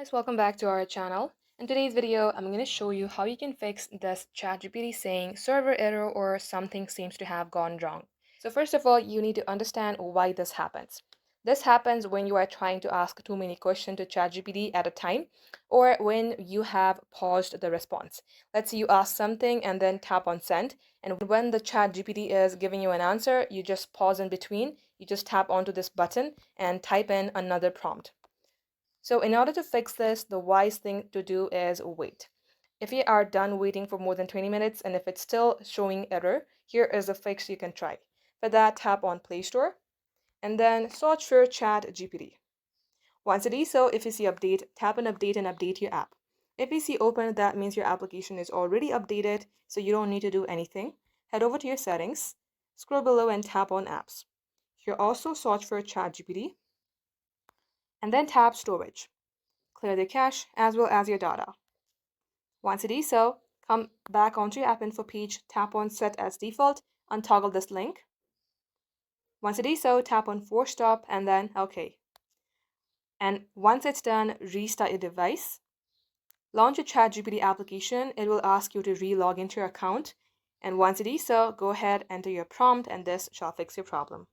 Guys, welcome back to our channel. In today's video, I'm going to show you how you can fix this ChatGPT saying server error or something seems to have gone wrong. So first of all, you need to understand why this happens. This happens when you are trying to ask too many questions to ChatGPT at a time, or when you have paused the response. Let's say you ask something and then tap on send, and when the ChatGPT is giving you an answer, you just pause in between, you just tap onto this button and type in another prompt. So in order to fix this, the wise thing to do is wait. If you are done waiting for more than 20 minutes and if it's still showing error, here is a fix you can try. For that, tap on Play Store and then search for ChatGPT. Once it is so, if you see update, tap on update and update your app. If you see open, that means your application is already updated, so you don't need to do anything. Head over to your settings, scroll below and tap on apps. Here also search for ChatGPT and then tap storage. Clear the cache as well as your data. Once it is so, come back onto your app info page, tap on set as default, untoggle this link. Once it is so, tap on force stop and then OK. And once it's done, restart your device. Launch your ChatGPT application. It will ask you to re-log into your account. And once it is so, go ahead, enter your prompt, and this shall fix your problem.